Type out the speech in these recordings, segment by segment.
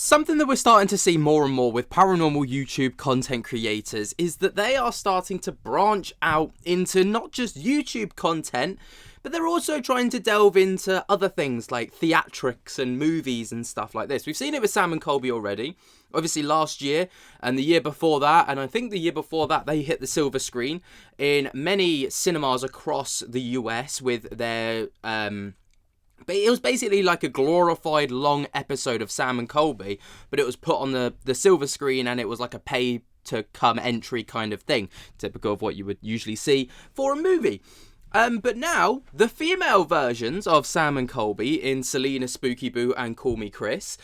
Something that we're starting to see more and more with paranormal YouTube content creators is that they are starting to branch out into not just YouTube content, but they're also trying to delve into other things like theatrics and movies and stuff like this. We've seen it with Sam and Colby already. Obviously last year and the year before that, and I think the year before that, they hit the silver screen in many cinemas across the US with their... But it was basically like a glorified long episode of Sam and Colby, but it was put on the silver screen and it was like a pay-to-come entry kind of thing, typical of what you would usually see for a movie. But now, the female versions of Sam and Colby in CelinaSpookyBoo and KallMeKris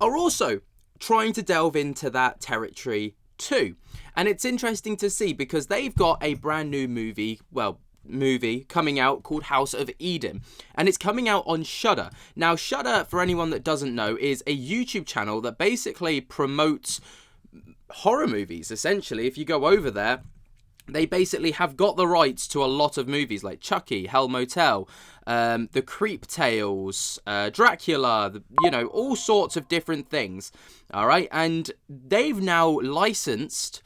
are also trying to delve into that territory too. And it's interesting to see because they've got a brand new movie coming out called House of Eden, and it's coming out on Shudder. Now Shudder, for anyone that doesn't know, is a YouTube channel that basically promotes horror movies. Essentially, if you go over there, they basically have got the rights to a lot of movies like Chucky, Hell Motel, The Creep Tales, Dracula, all sorts of different things. All right, and they've now licensed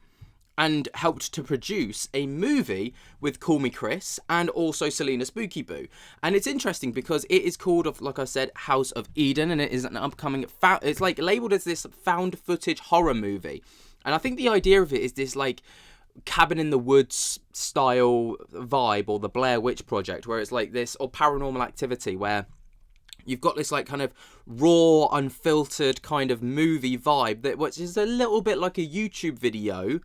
and helped to produce a movie with KallMeKris and also CelinaSpookyBoo. And it's interesting because it is called, like I said, House of Eden, and it is an upcoming, it's like labelled as this found footage horror movie. And I think the idea of it is this like cabin in the woods style vibe, or the Blair Witch Project, where it's like this, or Paranormal Activity, where you've got this like kind of raw, unfiltered kind of movie vibe which is a little bit like a YouTube video,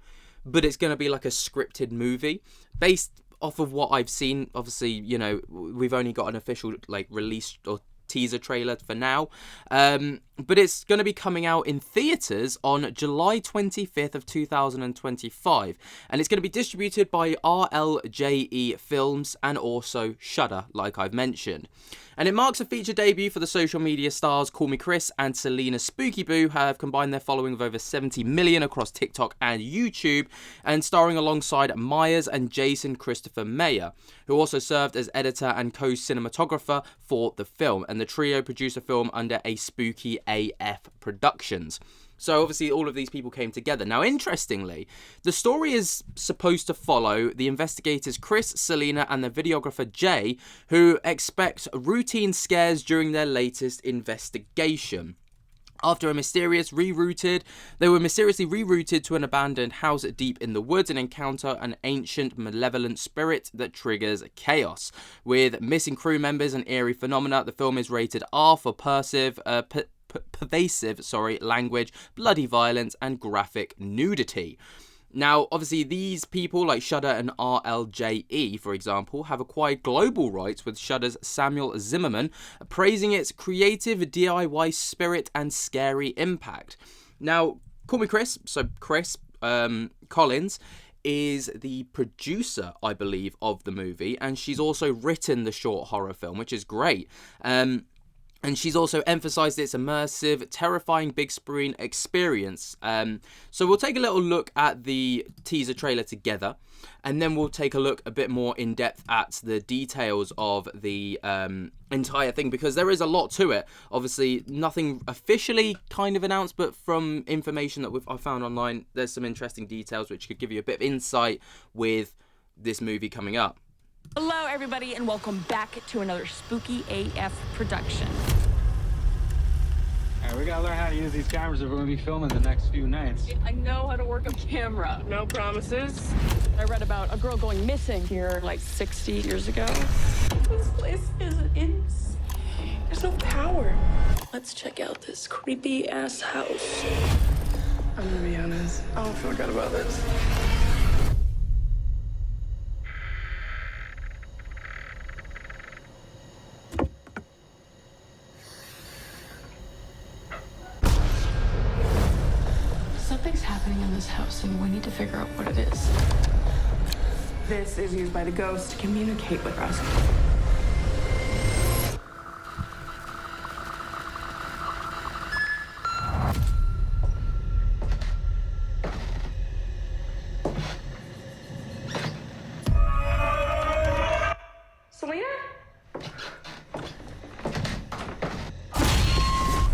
but it's going to be like a scripted movie based off of what I've seen. Obviously, we've only got an official like release or teaser trailer for now, but it's going to be coming out in theaters on July 25th of 2025, and it's going to be distributed by RLJE Films and also Shudder, like I've mentioned. And it marks a feature debut for the social media stars KallMeKris and CelinaSpookyBoo, have combined their following of over 70 million across TikTok and YouTube, and starring alongside Myers and Jason Christopher Mayer, who also served as editor and co-cinematographer for the film, and the trio produced a film under a Spooky AF Productions. So obviously all of these people came together. Now, interestingly, the story is supposed to follow the investigators Chris, Selina, and the videographer Jay, who expect routine scares during their latest investigation. After they were mysteriously rerouted to an abandoned house deep in the woods and encounter an ancient malevolent spirit that triggers chaos. With missing crew members and eerie phenomena, the film is rated R for pervasive language, bloody violence, and graphic nudity. Now, obviously, these people like Shudder and RLJE, for example, have acquired global rights, with Shudder's Samuel Zimmerman praising its creative DIY spirit and scary impact. Now, KallMeKris, so Chris Collins, is the producer, I believe, of the movie, and she's also written the short horror film, which is great. And she's also emphasised its immersive, terrifying big screen experience. So we'll take a little look at the teaser trailer together, and then we'll take a look a bit more in depth at the details of the entire thing, because there is a lot to it. Obviously, nothing officially kind of announced, but from information that I found online, there's some interesting details which could give you a bit of insight with this movie coming up. Hello, everybody, and welcome back to another Spooky AF production. All right, we gotta learn how to use these cameras if we're gonna be filming the next few nights. I know how to work a camera. No promises. I read about a girl going missing here like 60 years ago. This place is insane. There's no power. Let's check out this creepy-ass house. I'm gonna be honest, I don't feel good about this. Something's happening in this house, and we need to figure out what it is. This is used by the ghost to communicate with us. Selina?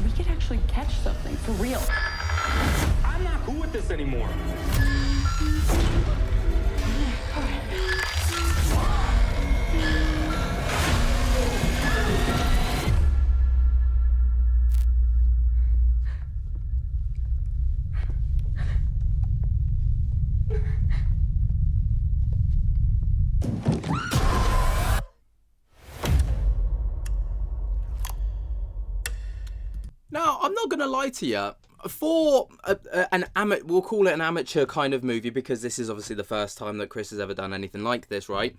We could actually catch something for real. I'm not cool with this anymore. Now, I'm not going to lie to you. For we'll call it an amateur kind of movie, because this is obviously the first time that Chris has ever done anything like this, right?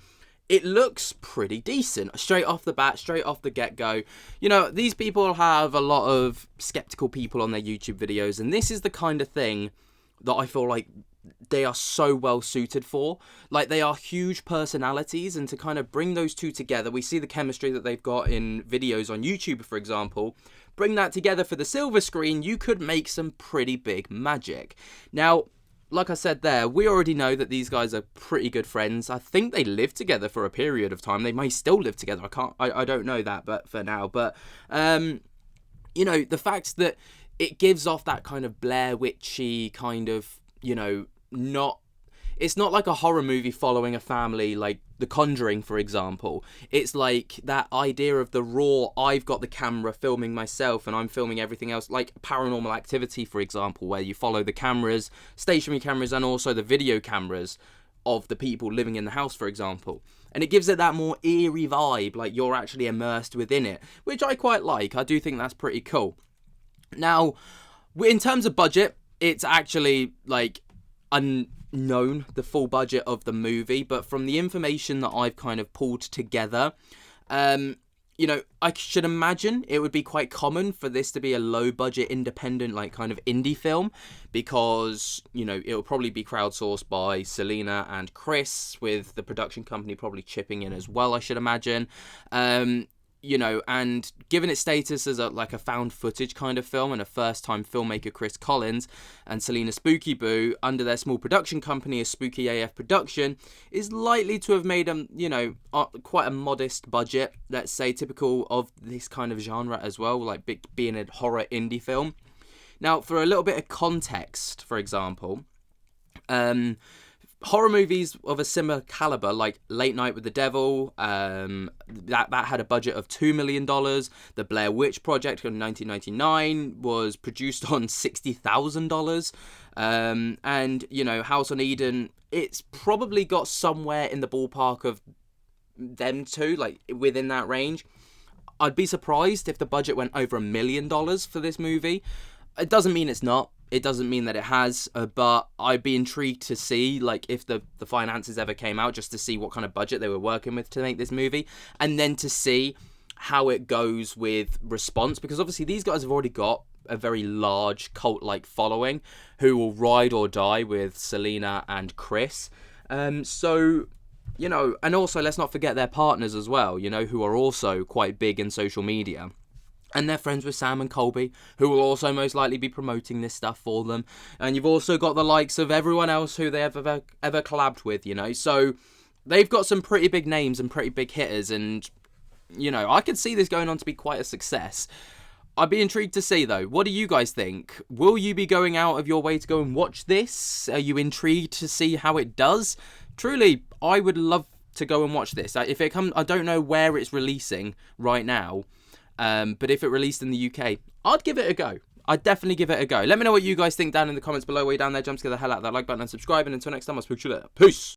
It looks pretty decent. Straight off the bat, straight off the get-go. You know, these people have a lot of skeptical people on their YouTube videos, and this is the kind of thing that I feel like they are so well suited for. Like, they are huge personalities, and to kind of bring those two together, we see the chemistry that they've got in videos on YouTube, for example. Bring that together for the silver screen, you could make some pretty big magic. Now, like I said there, we already know that these guys are pretty good friends. I think they lived together for a period of time. They may still live together. I don't know that, but for now. But, you know, the fact that it gives off that kind of Blair Witchy kind of, you know, it's not like a horror movie following a family like The Conjuring, for example. It's like that idea of the raw, I've got the camera filming myself and I'm filming everything else, like Paranormal Activity, for example, where you follow the cameras, stationary cameras, and also the video cameras of the people living in the house, for example. And it gives it that more eerie vibe, like you're actually immersed within it, which I quite like. I do think that's pretty cool. Now, in terms of budget, it's actually like unknown, the full budget of the movie, but from the information that I've kind of pulled together, you know, I should imagine it would be quite common for this to be a low budget independent, like kind of indie film, because, you know, it'll probably be crowdsourced by Celina and Chris, with the production company probably chipping in as well, I should imagine. You know, and given its status as like a found footage kind of film, and a first-time filmmaker Chris Collins and CelinaSpookyBoo under their small production company, a Spooky AF production, is likely to have made you know, quite a modest budget, let's say, typical of this kind of genre as well, like being a horror indie film. Now, for a little bit of context, for example, horror movies of a similar caliber, like Late Night with the Devil, that had a budget of $2 million. The Blair Witch Project in 1999 was produced on $60,000. And, you know, House on Eden, it's probably got somewhere in the ballpark of them two, like within that range. I'd be surprised if the budget went over $1 million for this movie. It doesn't mean it's not. It doesn't mean that it has, but I'd be intrigued to see, like, if the finances ever came out, just to see what kind of budget they were working with to make this movie, and then to see how it goes with response, because obviously these guys have already got a very large cult-like following who will ride or die with Celina and Chris. So, you know, and also let's not forget their partners as well, you know, who are also quite big in social media. And they're friends with Sam and Colby, who will also most likely be promoting this stuff for them. And you've also got the likes of everyone else who they have ever collabed with, you know. So they've got some pretty big names and pretty big hitters. And, you know, I could see this going on to be quite a success. I'd be intrigued to see, though. What do you guys think? Will you be going out of your way to go and watch this? Are you intrigued to see how it does? Truly, I would love to go and watch this. If it comes, I don't know where it's releasing right now. But if it released in the UK, I'd give it a go. I'd definitely give it a go. Let me know what you guys think down in the comments below. Way down there, jump to the hell out of that like button and subscribe. And until next time, I'll speak to you later. Peace.